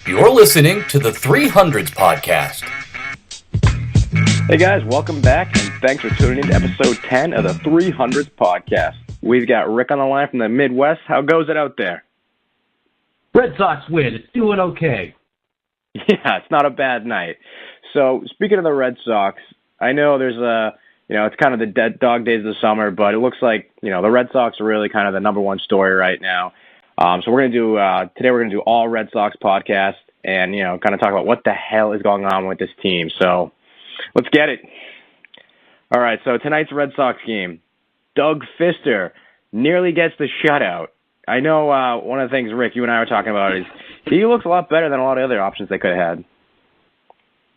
You're listening to the 300s podcast. Hey guys, welcome back, and thanks for tuning in to episode 10 of the 300s podcast. We've got Rick on the line from the Midwest. How goes it out there? Red Sox win. It's doing okay. Yeah, it's not a bad night. So, speaking of the Red Sox, I know there's it's kind of the dead dog days of the summer, but it looks like, the Red Sox are really kind of the number one story right now. So we're going to do, today we're going to do all Red Sox podcast and, kind of talk about what the hell is going on with this team. So let's get it. All right, so tonight's Red Sox game, Doug Fister nearly gets the shutout. I know one of the things, Rick, you and I were talking about is he looks a lot better than a lot of other options they could have had.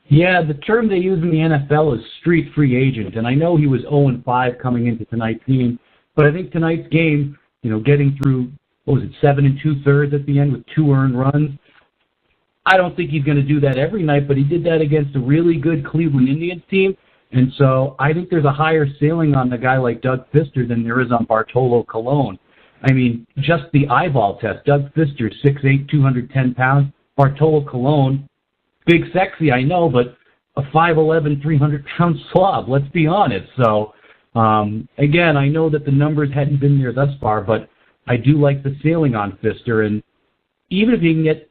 Yeah, the term they use in the NFL is street free agent, and I know he was 0-5 coming into tonight's game, but I think tonight's game, getting through, 7 2/3 at the end with 2 earned runs, I don't think he's going to do that every night, but he did that against a really good Cleveland Indians team, and so I think there's a higher ceiling on a guy like Doug Fister than there is on Bartolo Colon. I mean, just the eyeball test. Doug Fister, 6'8", 210 pounds. Bartolo Colon, big, sexy, I know, but a 5'11", 300-pound slob, let's be honest. So, again, I know that the numbers hadn't been there thus far, but I do like the ceiling on Fister. And even if he can get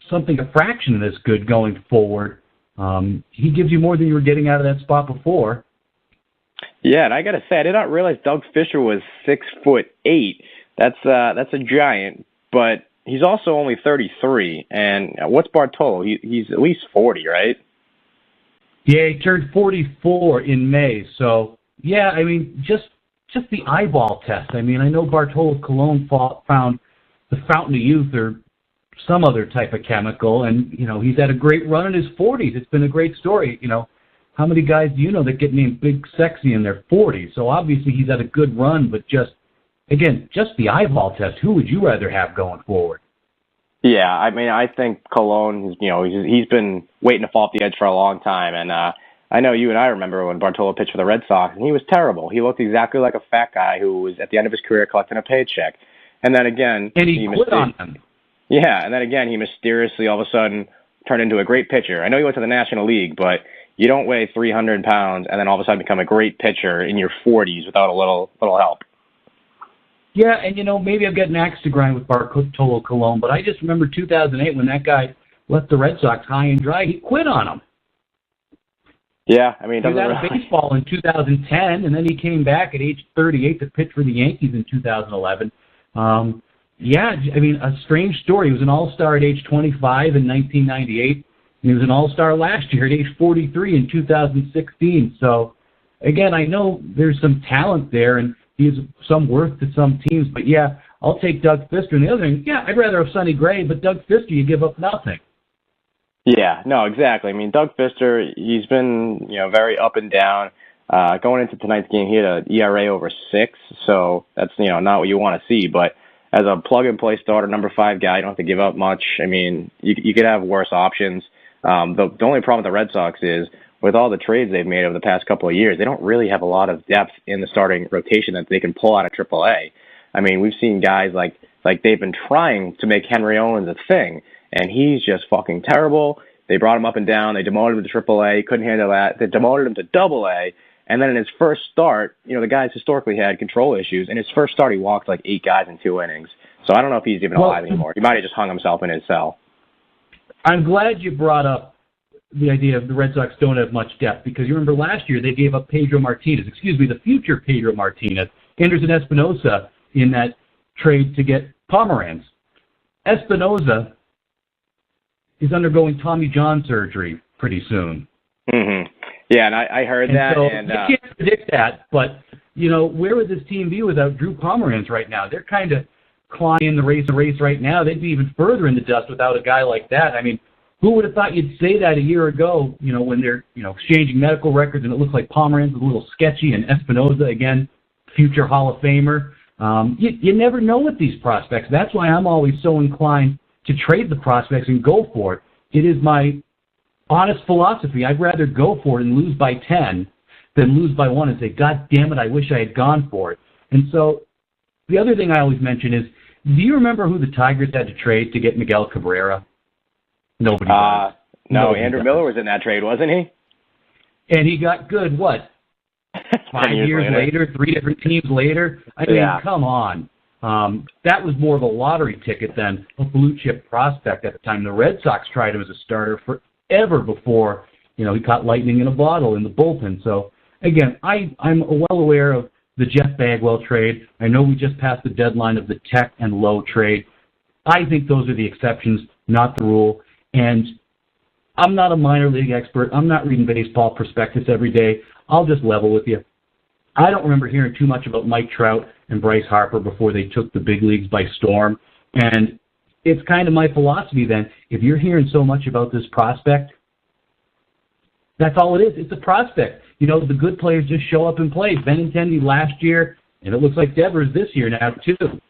something a fraction of this good going forward, he gives you more than you were getting out of that spot before. Yeah, and I got to say, I did not realize Doug Fister was 6'8". That's a giant, but he's also only 33. And what's Bartolo? He's at least 40, right? Yeah, he turned 44 in May. So, yeah, I mean, just the eyeball test. I mean, I know Bartolo Colon found the fountain of youth or some other type of chemical, and, he's had a great run in his 40s. It's been a great story. How many guys do you know that get named Big Sexy in their 40s? So, obviously, he's had a good run, but just the eyeball test. Who would you rather have going forward? Yeah, I mean, I think Colon, he's been waiting to fall off the edge for a long time, and I know you and I remember when Bartolo pitched for the Red Sox, and he was terrible. He looked exactly like a fat guy who was at the end of his career collecting a paycheck. And then again... And he quit on them. Yeah, and then again, he mysteriously all of a sudden turned into a great pitcher. I know he went to the National League, but you don't weigh 300 pounds and then all of a sudden become a great pitcher in your 40s without a little help. Yeah, and maybe I've got an axe to grind with Bartolo Colon, but I just remember 2008 when that guy left the Red Sox high and dry. He quit on them. Yeah, I mean, he was out of baseball in 2010, and then he came back at age 38 to pitch for the Yankees in 2011. Yeah, I mean, a strange story. He was an All-Star at age 25 in 1998, and he was an All-Star last year at age 43 in 2016. So, again, I know there's some talent there, and he has some worth to some teams, but yeah, I'll take Doug Fister. And the other thing, yeah, I'd rather have Sonny Gray, but Doug Fister, you give up nothing. Yeah, no, exactly. I mean, Doug Fister, he's been, very up and down. Going into tonight's game, he had an ERA over 6, so that's, not what you want to see. But as a plug-and-play starter, number 5 guy, you don't have to give up much. I mean, you could have worse options. The only problem with the Red Sox is, with all the trades they've made over the past couple of years, they don't really have a lot of depth in the starting rotation that they can pull out of AAA. I mean, we've seen guys like they've been trying to make Henry Owens a thing, and he's just fucking terrible. They brought him up and down. They demoted him to AAA. Couldn't handle that. They demoted him to AA. And then in his first start, the guy's historically had control issues. In his first start, he walked like 8 guys in 2 innings. So I don't know if he's even alive anymore. He might have just hung himself in his cell. I'm glad you brought up the idea of the Red Sox don't have much depth, because you remember last year they gave up the future Pedro Martinez, Anderson Espinosa in that trade to get Pomeranz. Espinosa is undergoing Tommy John surgery pretty soon. Mm-hmm. Yeah, and I heard that. So and you can't predict that, but, where would this team be without Drew Pomeranz right now? They're kind of clawing the race right now. They'd be even further in the dust without a guy like that. I mean, who would have thought you'd say that a year ago, when they're, exchanging medical records and it looks like Pomeranz is a little sketchy and Espinosa, again, future Hall of Famer. You never know with these prospects. That's why I'm always so inclined to trade the prospects and go for it. It is my honest philosophy. I'd rather go for it and lose by 10 than lose by 1 and say, God damn it, I wish I had gone for it. And so the other thing I always mention is, do you remember who the Tigers had to trade to get Miguel Cabrera? Nobody does. No, Nobody Andrew does. Miller was in that trade, wasn't he? And he got good, what, 5 years later, 3 different teams later? I mean, come on. That was more of a lottery ticket than a blue-chip prospect at the time. The Red Sox tried him as a starter forever before, he caught lightning in a bottle in the bullpen. So, again, I'm well aware of the Jeff Bagwell trade. I know we just passed the deadline of the Tech and Lowe trade. I think those are the exceptions, not the rule. And I'm not a minor league expert. I'm not reading baseball prospectus every day. I'll just level with you. I don't remember hearing too much about Mike Trout and Bryce Harper before they took the big leagues by storm. And it's kind of my philosophy then. If you're hearing so much about this prospect, that's all it is. It's a prospect. The good players just show up and play. Benintendi last year, and it looks like Devers this year now, too.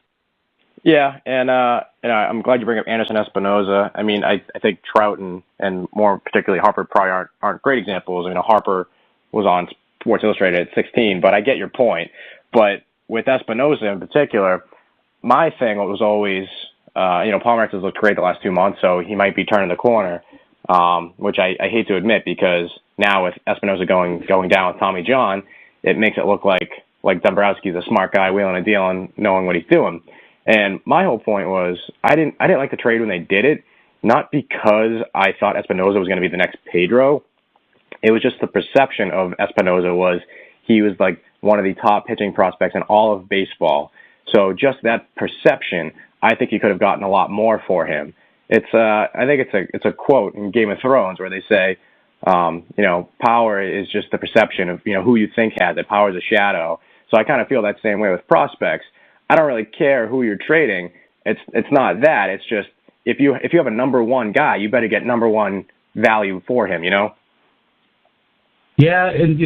Yeah, and I'm glad you bring up Anderson Espinoza. I mean, I think Trout and more particularly Harper probably aren't great examples. Harper was on Sports Illustrated at 16, but I get your point. But with Espinoza in particular, my thing was always, Palmer has looked great the last 2 months, so he might be turning the corner, which I hate to admit because now with Espinoza going down with Tommy John, it makes it look like Dombrowski's a smart guy wheeling a deal and knowing what he's doing. And my whole point was I didn't like the trade when they did it, not because I thought Espinoza was going to be the next Pedro. It was just the perception of Espinoza was he was like one of the top pitching prospects in all of baseball. So just that perception, I think you could have gotten a lot more for him. I think it's a quote in Game of Thrones where they say, power is just the perception of who you think has it. Power is a shadow. So I kind of feel that same way with prospects. I don't really care who you're trading. It's not that. It's just if you have a number one guy, you better get number one value for him. Yeah, and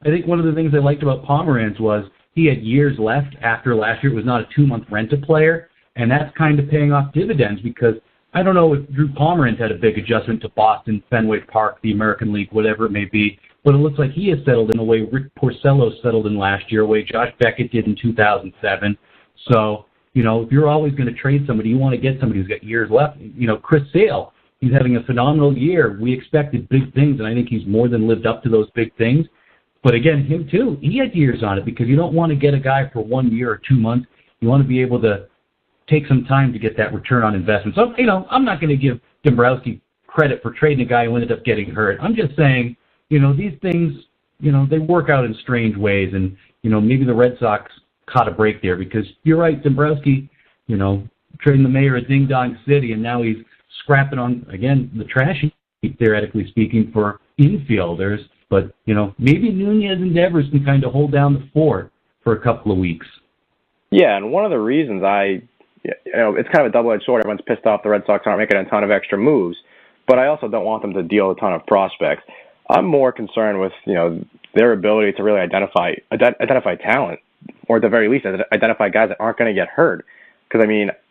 I think one of the things I liked about Pomeranz was he had years left after last year. It was not a 2-month rental player, and that's kind of paying off dividends because I don't know if Drew Pomeranz had a big adjustment to Boston, Fenway Park, the American League, whatever it may be, but it looks like he has settled in a way Rick Porcello settled in last year, a way Josh Beckett did in 2007. So, if you're always going to trade somebody, you want to get somebody who's got years left. Chris Sale, he's having a phenomenal year. We expected big things, and I think he's more than lived up to those big things. But again, him too, he had years on it because you don't want to get a guy for 1 year or 2 months. You want to be able to take some time to get that return on investment. So, I'm not going to give Dombrowski credit for trading a guy who ended up getting hurt. I'm just saying, these things, they work out in strange ways. And, maybe the Red Sox caught a break there because you're right, Dombrowski, trading the mayor of Ding Dong City, and now he's scrapping on, again, the trash heap, theoretically speaking, for infielders. But, maybe Nunez and Devers can kind of hold down the fort for a couple of weeks. Yeah, and one of the reasons it's kind of a double-edged sword. Everyone's pissed off the Red Sox aren't making a ton of extra moves, but I also don't want them to deal a ton of prospects. I'm more concerned with, their ability to really identify talent, or at the very least, identify guys that aren't going to get hurt. Because,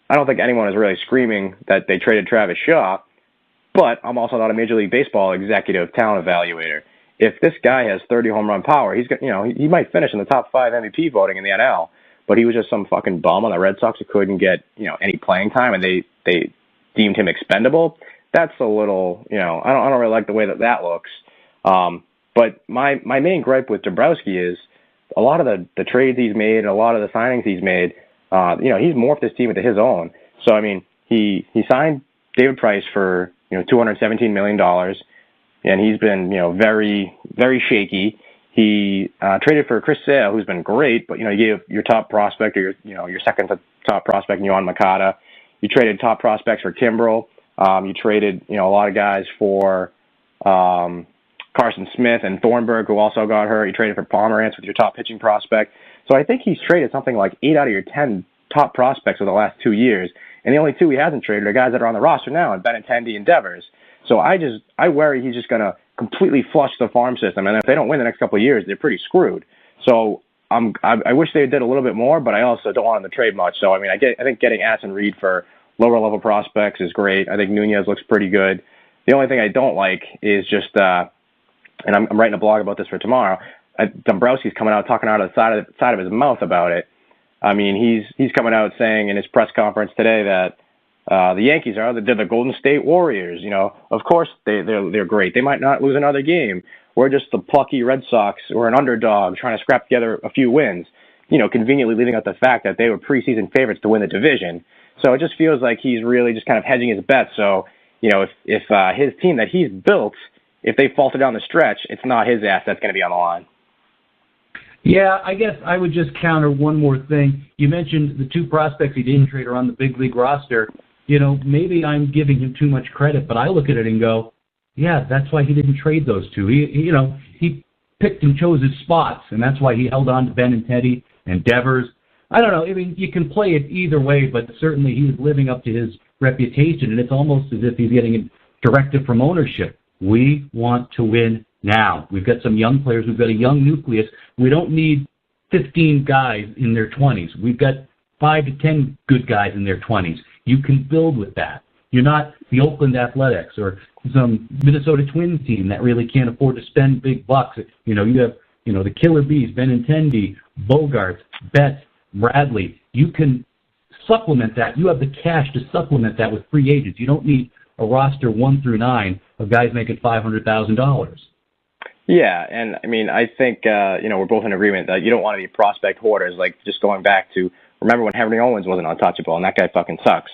I don't think anyone is really screaming that they traded Travis Shaw, but I'm also not a Major League Baseball executive talent evaluator. If this guy has 30 home run power, he's he might finish in the top 5 MVP voting in the NL, but he was just some fucking bum on the Red Sox who couldn't get, any playing time, and they deemed him expendable. That's a little, I don't really like the way that looks. But my main gripe with Dombrowski is a lot of the trades he's made and a lot of the signings he's made, he's morphed his team into his own. So, he signed David Price for, $217 million, and he's been, very, very shaky. He traded for Chris Sale, who's been great, but, you gave your top prospect or your second to top prospect, Yohan Makata. You traded top prospects for Kimbrel. You traded, a lot of guys for Carson Smith and Thornburg, who also got hurt. You traded for Pomeranz with your top pitching prospect. So I think he's traded something like 8 out of your 10 top prospects over the last 2 years. And the only 2 he hasn't traded are guys that are on the roster now, and Benintendi and Devers. So I worry he's just going to completely flush the farm system. And if they don't win the next couple of years, they're pretty screwed. So I wish they did a little bit more, but I also don't want them to trade much. So, I think getting Addison Reed for lower-level prospects is great. I think Nunez looks pretty good. The only thing I don't like is just and I'm writing a blog about this for tomorrow, Dombrowski's coming out talking out of the side of his mouth about it. He's coming out saying in his press conference today that, The Yankees they're the Golden State Warriors. Of course they're great. They might not lose another game. We're just the plucky Red Sox. We're an underdog trying to scrap together a few wins. Conveniently leaving out the fact that they were preseason favorites to win the division. So it just feels like he's really just kind of hedging his bets. So, if his team that he's built, if they falter down the stretch, it's not his ass that's going to be on the line. Yeah, I guess I would just counter one more thing. You mentioned the two prospects he didn't trade are on the big league roster. Maybe I'm giving him too much credit, but I look at it and go, yeah, that's why he didn't trade those two. He picked and chose his spots, and that's why he held on to Benintendi and Devers. I don't know. I mean, you can play it either way, but certainly he's living up to his reputation, and it's almost as if he's getting a directive from ownership. We want to win now. We've got some young players. We've got a young nucleus. We don't need 15 guys in their 20s. We've got 5 to 10 good guys in their 20s. You can build with that. You're not the Oakland Athletics or some Minnesota Twins team that really can't afford to spend big bucks. You have the Killer Bees, Benintendi, Bogarts, Betts, Bradley. You can supplement that. You have the cash to supplement that with free agents. You don't need a roster 1 through 9 of guys making $500,000. Yeah, and I mean, I think we're both in agreement that you don't want to be prospect hoarders. Like just going back to remember when Henry Owens wasn't untouchable, and that guy fucking sucks.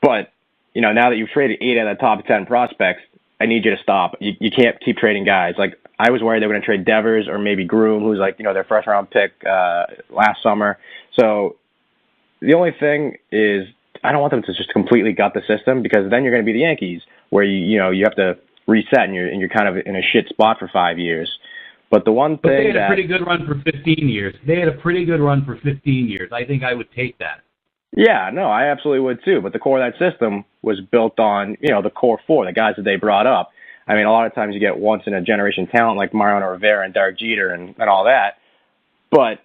But now that you've traded 8 out of the top 10 prospects, I need you to stop. You can't keep trading guys. Like I was worried they were going to trade Devers or maybe Groom, who's their first round pick last summer. So the only thing is I don't want them to just completely gut the system, because then you're going to be the Yankees, where you have to reset and you're kind of in a shit spot for 5 years. But the one thing they had a pretty good run for 15 years. I think I would take that. Yeah, no, I absolutely would too. But the core of that system was built on, the core 4, the guys that they brought up. I mean, a lot of times you get once in a generation talent like Mariano Rivera and Derek Jeter and all that. But,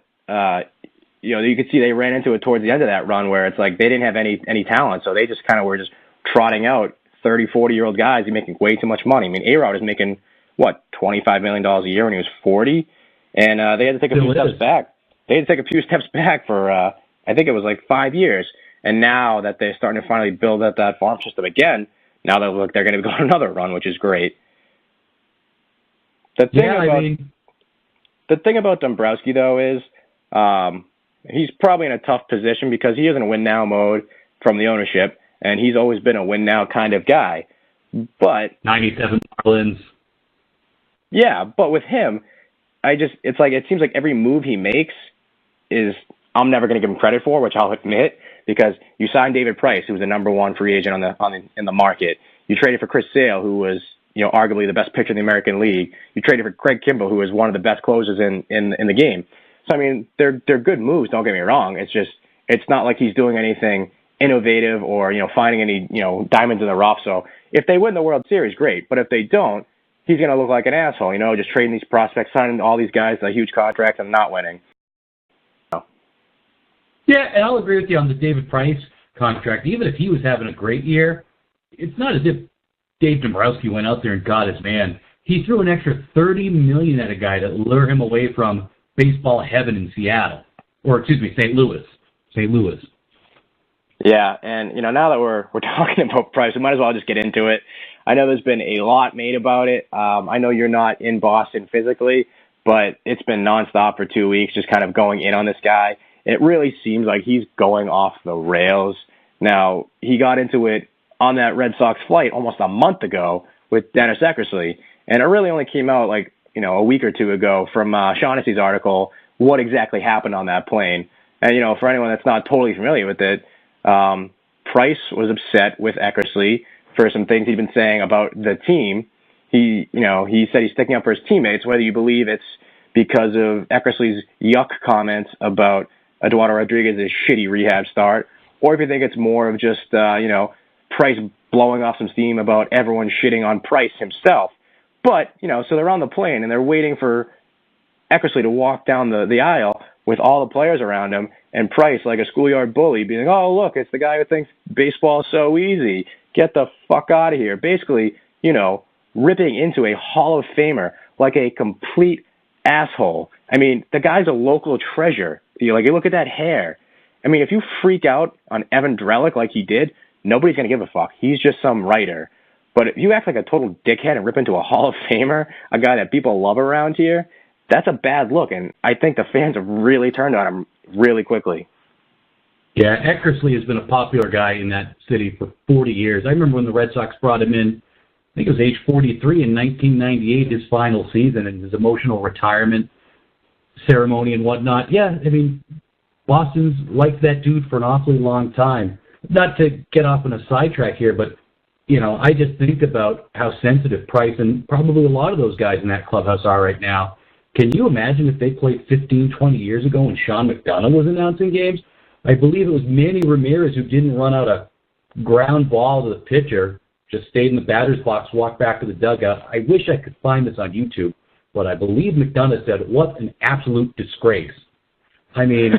you could see they ran into it towards the end of that run where it's like they didn't have any talent. So they just kind of were just trotting out 30, 40-year-old guys who making way too much money. I mean, A-Rod is making, $25 million a year when he was 40? And they had to take a few steps back. They had to take a few steps back for, I think it was 5 years. And now that they're starting to finally build up that farm system again, now they're going to go on another run, which is great. The thing about Dombrowski, though, is he's probably in a tough position because he is in win-now mode from the ownership, and he's always been a win-now kind of guy. But 97 Marlins. Yeah, but with him, it seems like every move he makes is I'm never going to give him credit for, which I'll admit, because you signed David Price, who was the number 1 free agent in the market. You traded for Chris Sale, who was arguably the best pitcher in the American League. You traded for Craig Kimbrell, who was one of the best closers in the game. So I mean, they're good moves. Don't get me wrong. It's not like he's doing anything innovative or finding any diamonds in the rough. So if they win the World Series, great. But if they don't, he's going to look like an asshole. Just trading these prospects, signing all these guys to huge contracts and not winning. Yeah, and I'll agree with you on the David Price contract. Even if he was having a great year, it's not as if Dave Dombrowski went out there and got his man. He threw an extra $30 million at a guy to lure him away from baseball heaven in Seattle, or St. Louis. Yeah, and now that we're talking about Price, we might as well just get into it. I know there's been a lot made about it. I know you're not in Boston physically, but it's been nonstop for 2 weeks, just kind of going in on this guy. It really seems like he's going off the rails. Now, he got into it on that Red Sox flight almost a month ago with Dennis Eckersley, and it really only came out a week or two ago from Shaughnessy's article what exactly happened on that plane. And, for anyone that's not totally familiar with it, Price was upset with Eckersley for some things he'd been saying about the team. He said he's sticking up for his teammates, whether you believe it's because of Eckersley's yuck comments about Eduardo Rodriguez's shitty rehab start, or if you think it's more of just, Price blowing off some steam about everyone shitting on Price himself. But, so they're on the plane and they're waiting for Eckersley to walk down the aisle with all the players around him, and Price, like a schoolyard bully, being, oh, look, it's the guy who thinks baseball is so easy. Get the fuck out of here. Basically, ripping into a Hall of Famer like a complete asshole. I mean, the guy's a local treasure. You look at that hair. I mean, if you freak out on Evan Drellick like he did, nobody's going to give a fuck. He's just some writer. But if you act like a total dickhead and rip into a Hall of Famer, a guy that people love around here, that's a bad look. And I think the fans have really turned on him really quickly. Yeah, Eckersley has been a popular guy in that city for 40 years. I remember when the Red Sox brought him in, I think it was age 43 in 1998, his final season, and his emotional retirement ceremony and whatnot. Yeah, I mean, Boston's liked that dude for an awfully long time. Not to get off on a sidetrack here, but, you know, I just think about how sensitive Price and probably a lot of those guys in that clubhouse are right now. Can you imagine if they played 15, 20 years ago when Sean McDonough was announcing games? I believe it was Manny Ramirez who didn't run out a ground ball to the pitcher, just stayed in the batter's box, walked back to the dugout. I wish I could find this on YouTube, but I believe McDonough said, "What an absolute disgrace." I mean,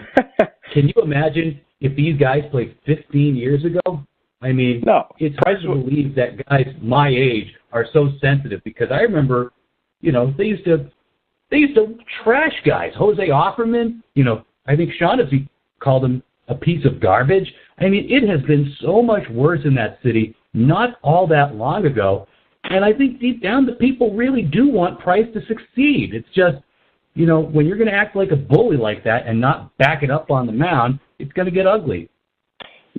can you imagine if these guys played 15 years ago? I mean, no, it's hard to believe that guys my age are so sensitive, because I remember, you know, they used to trash guys. Jose Offerman, you know, I think Shaughnessy called him a piece of garbage. I mean, it has been so much worse in that city not all that long ago. And I think deep down the people really do want Price to succeed. It's just, you know, when you're going to act like a bully like that and not back it up on the mound, it's going to get ugly.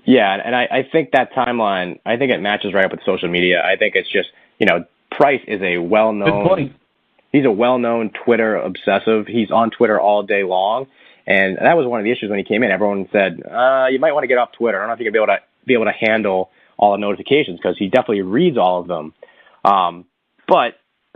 Yeah, and I think that timeline, I think it matches right up with social media. I think it's just, you know, Price is a well-known, he's a well-known Twitter obsessive. He's on Twitter all day long. And that was one of the issues when he came in. Everyone said, you might want to get off Twitter. I don't know if you're going to be able to handle all the notifications, because he definitely reads all of them. But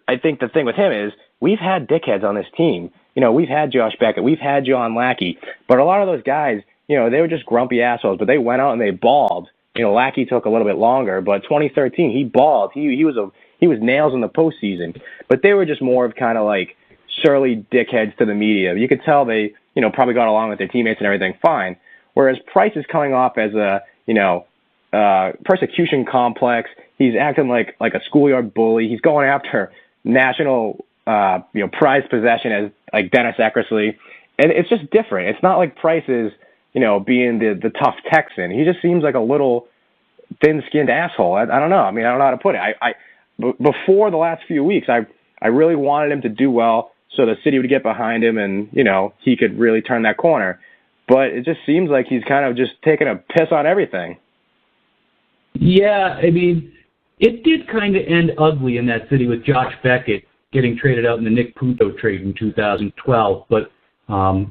I think the thing with him is we've had dickheads on this team. You know, we've had Josh Beckett. We've had John Lackey. But a lot of those guys, you know, they were just grumpy assholes, but they went out and they balled. You know, Lackey took a little bit longer, but 2013, he balled. He was nails in the postseason. But they were just more of kind of like surly dickheads to the media. You could tell they, you know, probably got along with their teammates and everything fine. Whereas Price is coming off as a, you know, persecution complex. He's acting like a schoolyard bully. He's going after national, you know, prized possession as like Dennis Eckersley. And it's just different. It's not like Price is, you know, being the tough Texan. He just seems like a little thin-skinned asshole. I don't know. I mean, I don't know how to put it. Before the last few weeks, I really wanted him to do well so the city would get behind him and, you know, he could really turn that corner. But it just seems like he's kind of just taking a piss on everything. Yeah, I mean, it did kind of end ugly in that city with Josh Beckett getting traded out in the Nick Puto trade in 2012. But,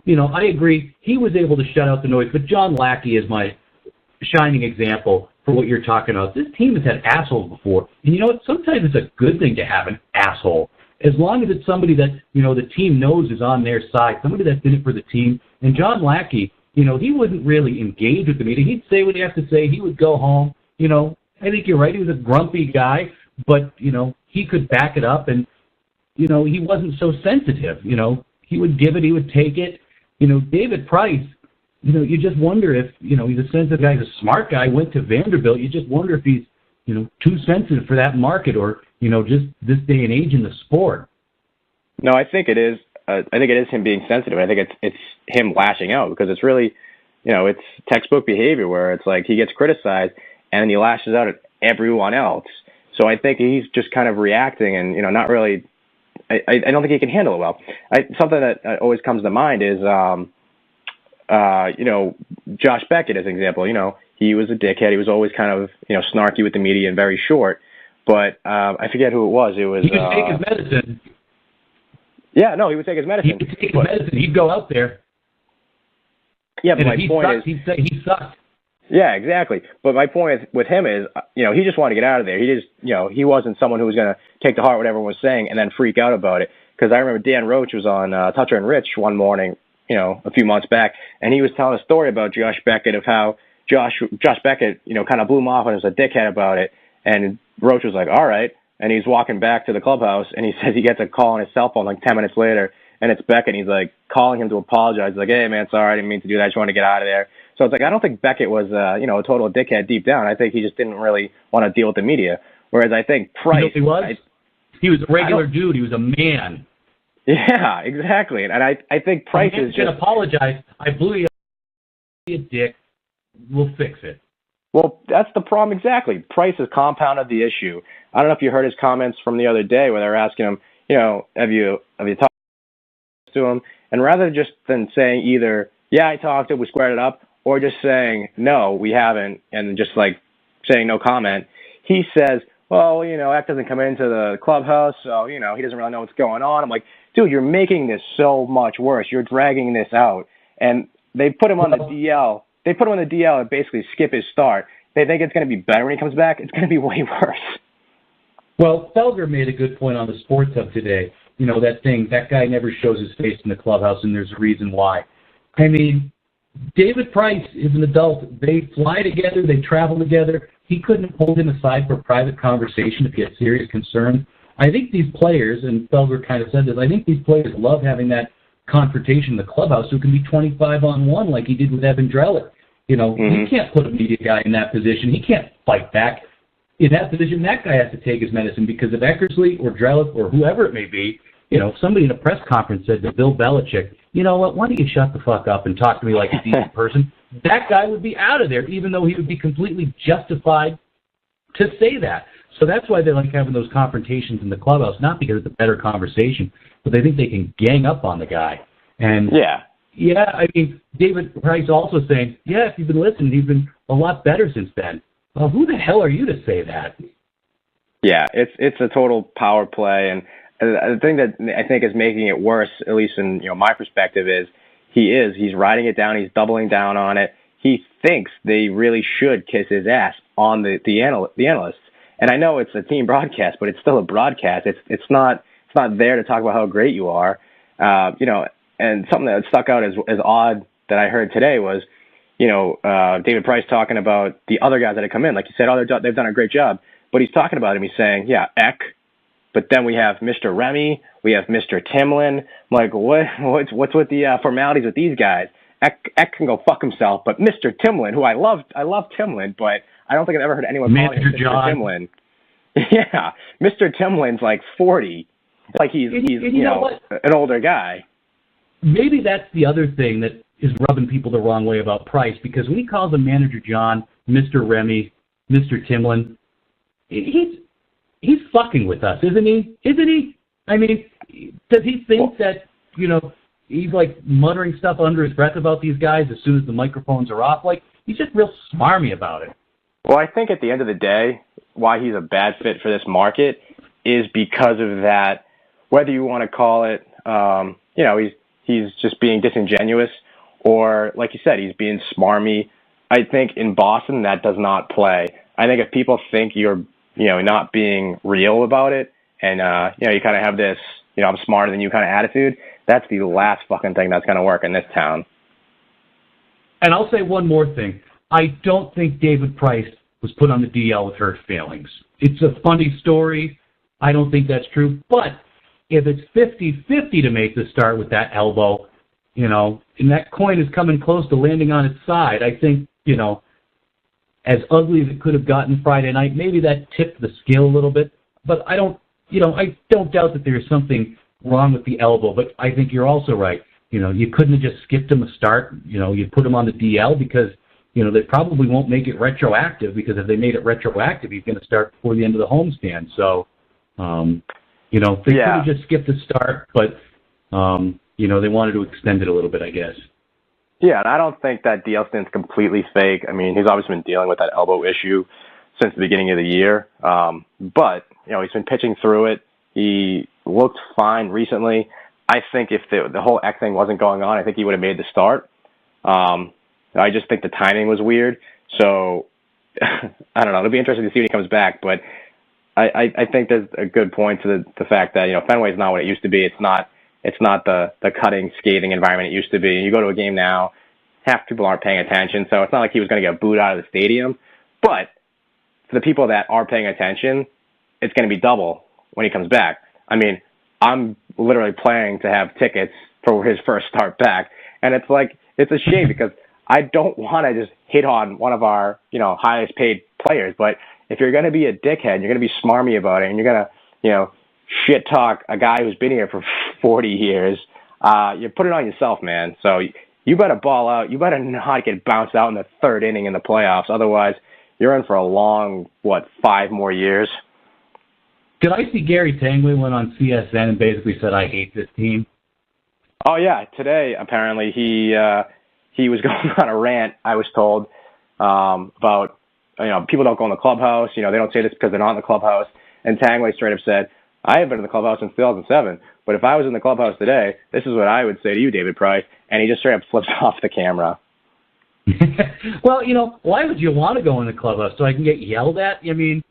you know, I agree. He was able to shut out the noise. But John Lackey is my shining example for what you're talking about. This team has had assholes before. And you know what? Sometimes it's a good thing to have an asshole, as long as it's somebody that, you know, the team knows is on their side, somebody that's in it for the team. And John Lackey, you know, he wouldn't really engage with the media. He'd say what he has to say. He would go home. You know, I think you're right. He was a grumpy guy, but, you know, he could back it up. And, you know, he wasn't so sensitive. You know, he would give it, he would take it. You know, David Price, you know, you just wonder if, you know, he's a sensitive guy, he's a smart guy, went to Vanderbilt. You just wonder if he's, you know, too sensitive for that market, or, you know, just this day and age in the sport. No, I think it is. I think it is him being sensitive. I think it's him lashing out, because it's really, you know, it's textbook behavior where it's like he gets criticized and he lashes out at everyone else. So I think he's just kind of reacting and, you know, not really. I don't think he can handle it well. Something that always comes to mind is, you know, Josh Beckett as an example. You know, he was a dickhead. He was always kind of, you know, snarky with the media and very short. But I forget who it was. It was. He would take his medicine. Yeah, no, he would take his medicine. He would take his medicine. He'd go out there. Yeah, but my point is, he'd say he sucked. Yeah, exactly. But my point with him is, you know, he just wanted to get out of there. He just, you know, he wasn't someone who was going to take to heart what everyone was saying and then freak out about it. Because I remember Dan Roach was on Toucher and Rich one morning, you know, a few months back, and he was telling a story about Josh Beckett, of how Josh Beckett, you know, kind of blew him off and was a dickhead about it. And Roach was like, all right. And he's walking back to the clubhouse, and he says he gets a call on his cell phone like 10 minutes later, and it's Beckett, and he's like calling him to apologize. He's like, hey, man, sorry, I didn't mean to do that. I just wanted to get out of there. So it's like, I don't think Beckett was, you know, a total dickhead deep down. I think he just didn't really want to deal with the media. Whereas I think Price... You know what he was a regular dude. He was a man. Yeah, exactly. And I think Price is just... apologize. I blew you a dick. We'll fix it. Well, that's the problem exactly. Price has compounded the issue. I don't know if you heard his comments from the other day where they were asking him, have you talked to him? And rather just than saying either, yeah, I talked to him, we squared it up, or just saying, no, we haven't, and just like saying no comment, he says, well, Eck doesn't come into the clubhouse, so, he doesn't really know what's going on. I'm like, dude, you're making this so much worse. You're dragging this out. And they put him on the DL. They put him on the DL and basically skip his start. They think it's going to be better when he comes back. It's going to be way worse. Well, Felger made a good point on the Sports Hub today. That guy never shows his face in the clubhouse, and there's a reason why. I mean, David Price is an adult. They fly together. They travel together. He couldn't hold him aside for private conversation if he had serious concerns. I think these players, and Felger kind of said this, I think these players love having that confrontation in the clubhouse so it can be 25-on-1 like he did with Evan Drellick. He can't put a media guy in that position. He can't fight back. In that position, that guy has to take his medicine because if Eckersley or Drellick or whoever it may be, somebody in a press conference said to Bill Belichick, you know what, why don't you shut the fuck up and talk to me like a decent person? That guy would be out of there, even though he would be completely justified to say that. So that's why they like having those confrontations in the clubhouse, not because it's a better conversation, but they think they can gang up on the guy. And yeah, I mean, David Price also saying, yeah, if you've been listening, he's been a lot better since then. Well, who the hell are you to say that? Yeah, it's a total power play, and the thing that I think is making it worse, at least in my perspective, is he's writing it down, he's doubling down on it. He thinks they really should kiss his ass on the analysts. And I know it's a team broadcast, but it's still a broadcast. It's not there to talk about how great you are. And something that stuck out as odd that I heard today was, David Price talking about the other guys that have come in. Like you said, they've done a great job. But he's talking about him. He's saying, yeah, Eck. But then we have Mr. Remy. We have Mr. Timlin. I'm like, what's with the formalities with these guys? Eck can go fuck himself. But Mr. Timlin, who I love Timlin, but I don't think I've ever heard anyone call him Mr. Timlin. Yeah, Mr. Timlin's like 40. Like he's an older guy. Maybe that's the other thing that is rubbing people the wrong way about Price, because when he calls him Manager John, Mr. Remy, Mr. Timlin, he's fucking with us, isn't he? Isn't he? I mean, does he think that, he's like muttering stuff under his breath about these guys as soon as the microphones are off? Like, he's just real smarmy about it. Well, I think at the end of the day, why he's a bad fit for this market is because of that, whether you want to call it, he's just being disingenuous, or like you said, he's being smarmy. I think in Boston that does not play. I think if people think you're, not being real about it, and you kind of have this, I'm smarter than you kind of attitude, that's the last fucking thing that's going to work in this town. And I'll say one more thing. I don't think David Price was put on the DL with hurt feelings. It's a funny story. I don't think that's true. But if it's 50-50 to make the start with that elbow, and that coin is coming close to landing on its side, I think, as ugly as it could have gotten Friday night, maybe that tipped the scale a little bit. But I don't doubt that there's something wrong with the elbow. But I think you're also right. You couldn't have just skipped him a start. You put him on the DL because, they probably won't make it retroactive, because if they made it retroactive, he's going to start before the end of the homestand. So, they could have just skipped the start, but, they wanted to extend it a little bit, I guess. Yeah, and I don't think that DL stint's completely fake. I mean, he's obviously been dealing with that elbow issue since the beginning of the year. But, he's been pitching through it. He looked fine recently. I think if the whole X thing wasn't going on, I think he would have made the start. I just think the timing was weird. So, I don't know. It'll be interesting to see when he comes back. But I think there's a good point to the fact that, Fenway's not what it used to be. It's not the cutting, scathing environment it used to be. You go to a game now, half people aren't paying attention, so it's not like he was going to get booed out of the stadium. But for the people that are paying attention, it's going to be double when he comes back. I mean, I'm literally planning to have tickets for his first start back, and it's a shame because I don't want to just hit on one of our, highest paid players, but if you're going to be a dickhead, you're going to be smarmy about it, and you're going to, shit talk a guy who's been here for 40 years, you put it on yourself, man. So you better ball out. You better not get bounced out in the third inning in the playoffs. Otherwise, you're in for a long, 5 more years? Did I see Gary Tanguay went on CSN and basically said, I hate this team? Oh, yeah. Today, apparently, he was going on a rant, I was told, about, people don't go in the clubhouse. They don't say this because they're not in the clubhouse. And Tanguay straight up said, I haven't been in the clubhouse since 2007, but if I was in the clubhouse today, this is what I would say to you, David Price. And he just straight up flips off the camera. Well, why would you want to go in the clubhouse? So I can get yelled at? I mean,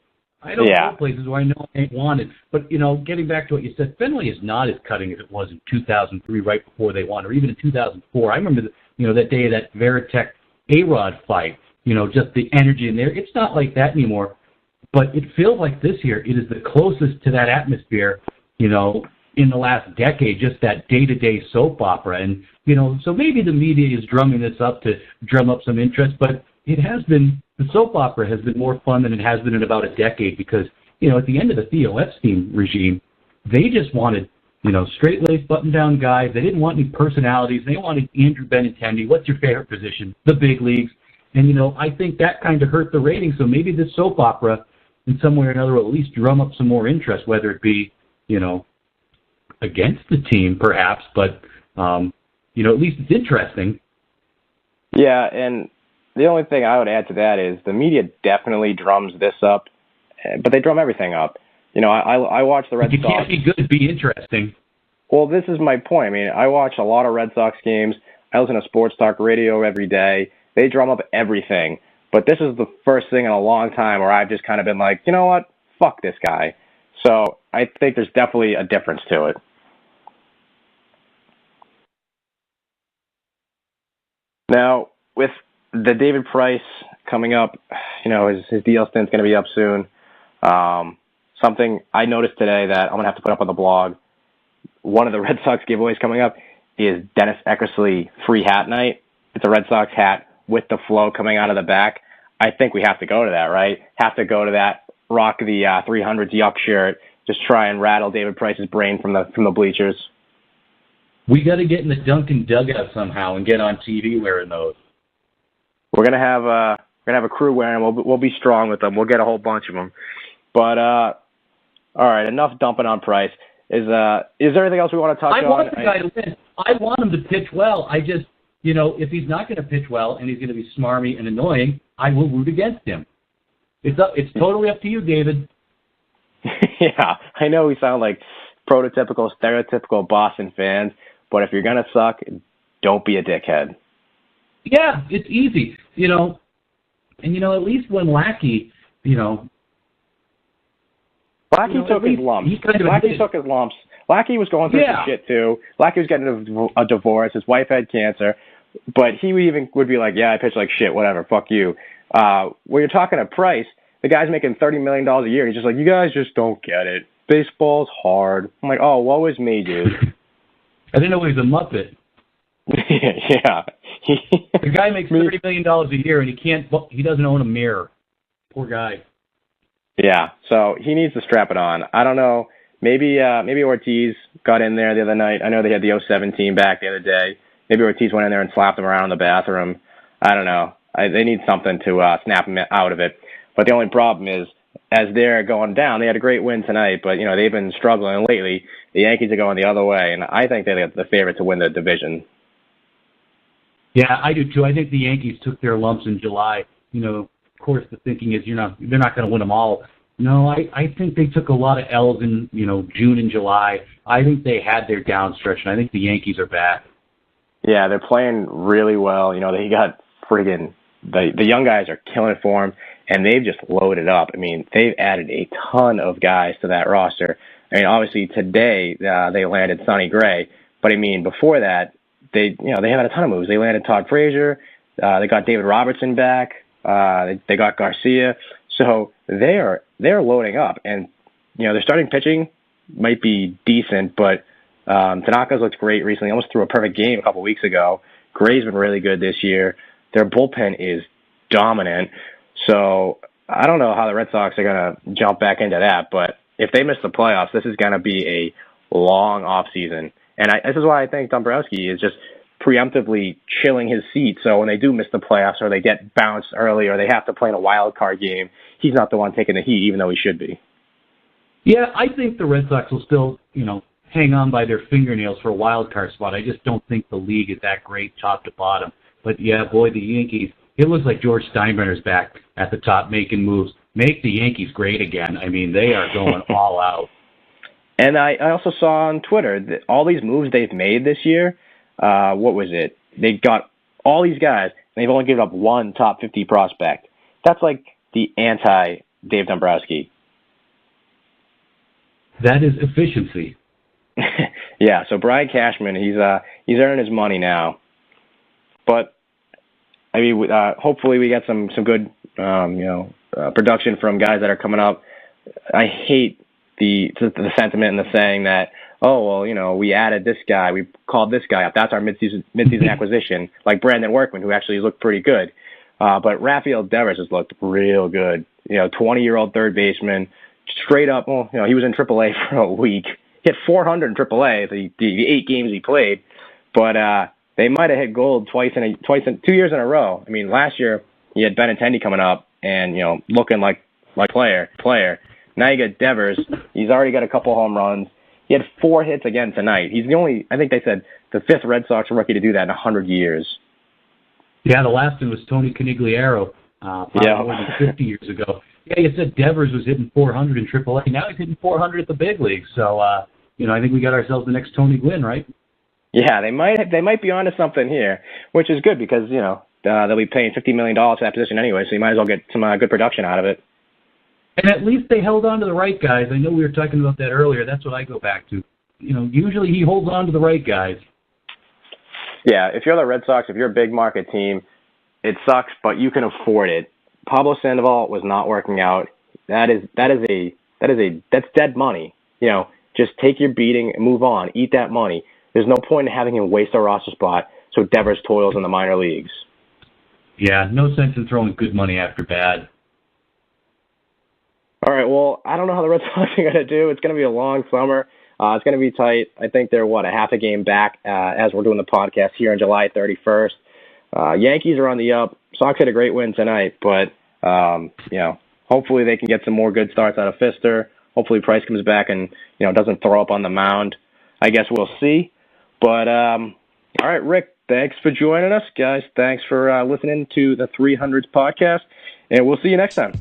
I don't know places where I know I ain't wanted. But, getting back to what you said, Fenway is not as cutting as it was in 2003, right before they won, or even in 2004. I remember, that day of that Veritek A-Rod fight, just the energy in there. It's not like that anymore. But it feels like this year it is the closest to that atmosphere, in the last decade, just that day-to-day soap opera. And, so maybe the media is drumming this up to drum up some interest, but it has been, the soap opera has been more fun than it has been in about a decade because, at the end of the Theo Epstein regime, they just wanted, straight-laced, button-down guys. They didn't want any personalities. They wanted Andrew Benintendi. What's your favorite position? The big leagues. And, I think that kind of hurt the ratings. So maybe this soap opera, in some way or another, will at least drum up some more interest, whether it be, against the team, perhaps. But, at least it's interesting. Yeah, and the only thing I would add to that is the media definitely drums this up, but they drum everything up. I watch the Red Sox. You can't be good, be interesting. Well, this is my point. I mean, I watch a lot of Red Sox games. I listen to sports talk radio every day. They drum up everything. But this is the first thing in a long time where I've just kind of been like, you know what? Fuck this guy. So I think there's definitely a difference to it. Now, with the David Price coming up, his DL stint's going to be up soon. Something I noticed today that I'm going to have to put up on the blog, one of the Red Sox giveaways coming up is Dennis Eckersley free hat night. It's a Red Sox hat with the flow coming out of the back. I think we have to go to that, right? Have to go to that, rock the 300s Yuck shirt, just try and rattle David Price's brain from the bleachers. We got to get in the Duncan dugout somehow and get on TV wearing those. We're gonna have a crew wearing them. We'll be strong with them. We'll get a whole bunch of them. But all right, enough dumping on Price. Is there anything else we want to touch on? I want the guy to win. I want him to pitch well. I just, if he's not going to pitch well and he's going to be smarmy and annoying, I will root against him. It's totally up to you, David. Yeah, I know we sound like prototypical, stereotypical Boston fans, but if you're going to suck, don't be a dickhead. Yeah, it's easy, And, at least when Lackey, Lackey took his lumps. Lackey took his lumps. Lackey was going through some shit, too. Lackey was getting a divorce. His wife had cancer. But he would be like, yeah, I pitch like shit, whatever, fuck you. When you're talking to Price, the guy's making $30 million a year. He's just like, you guys just don't get it. Baseball's hard. I'm like, oh, woe is me, dude. I didn't know he was a Muppet. Yeah. The guy makes $30 million a year, and he doesn't own a mirror. Poor guy. Yeah, so he needs to strap it on. I don't know. Maybe Ortiz got in there the other night. I know they had the 07 team back the other day. Maybe Ortiz went in there and slapped him around in the bathroom. I don't know. They need something to snap him out of it. But the only problem is, as they're going down, they had a great win tonight, but they've been struggling lately. The Yankees are going the other way, and I think they're the favorite to win the division. Yeah, I do too. I think the Yankees took their lumps in July. Of course, the thinking is they're not going to win them all. No, I think they took a lot of L's in June and July. I think they had their down stretch, and I think the Yankees are back. Yeah, they're playing really well. They got friggin' the young guys are killing it for them, and they've just loaded up. I mean, they've added a ton of guys to that roster. I mean, obviously today they landed Sonny Gray, but I mean before that they had a ton of moves. They landed Todd Frazier. They got David Robertson back. They got Garcia. So they're loading up, and their starting pitching might be decent, but Tanaka's looked great recently. Almost threw a perfect game a couple weeks ago. Gray's been really good this year. Their bullpen is dominant. So I don't know how the Red Sox are going to jump back into that, but if they miss the playoffs, this is going to be a long off season. And this is why I think Dombrowski is just preemptively chilling his seat. So when they do miss the playoffs or they get bounced early or they have to play in a wild card game, he's not the one taking the heat, even though he should be. Yeah, I think the Red Sox will still, hang on by their fingernails for a wild card spot. I just don't think the league is that great top to bottom. But yeah, boy, the Yankees, it looks like George Steinbrenner's back at the top making moves. Make the Yankees great again. I mean, they are going all out. And I also saw on Twitter that all these moves they've made this year, what was it? They got all these guys, and they've only given up one top 50 prospect. That's like the anti-Dave Dombrowski. That is efficiency. Yeah, so Brian Cashman, he's earning his money now. But I mean, hopefully we get some good production from guys that are coming up. I hate the sentiment and the saying that, oh well, we added this guy, we called this guy up. That's our midseason acquisition, like Brandon Workman, who actually looked pretty good. But Rafael Devers has looked real good. 20-year-old third baseman, straight up. Well, he was in AAA for a week. Hit 400 in AAA the 8 games he played, but they might have hit gold 2 years in a row. I mean, last year he had Benintendi coming up and looking like player. Now you get Devers. He's already got a couple home runs. He had 4 hits again tonight. He's the only, I think they said, the 5th Red Sox rookie to do that in 100 years. Yeah, the last one was Tony Conigliaro, probably more than 50 years ago. Yeah, you said Devers was hitting 400 in AAA. Now he's hitting 400 at the big league. So, I think we got ourselves the next Tony Gwynn, right? Yeah, they might be onto something here, which is good because they'll be paying $50 million for that position anyway. So you might as well get some good production out of it. And at least they held on to the right guys. I know we were talking about that earlier. That's what I go back to. Usually he holds on to the right guys. Yeah, if you're the Red Sox, if you're a big market team, it sucks, but you can afford it. Pablo Sandoval was not working out. That's dead money. Just take your beating and move on. Eat that money. There's no point in having him waste a roster spot so Devers toils in the minor leagues. Yeah, no sense in throwing good money after bad. All right, well, I don't know how the Red Sox are going to do. It's going to be a long summer. It's going to be tight. I think they're, a half a game back as we're doing the podcast here on July 31st. Yankees are on the up. Sox had a great win tonight, but, hopefully they can get some more good starts out of Fister. Hopefully Price comes back and, doesn't throw up on the mound. I guess we'll see. But, all right, Rick, thanks for joining us, guys. Thanks for listening to the 300s podcast, and we'll see you next time.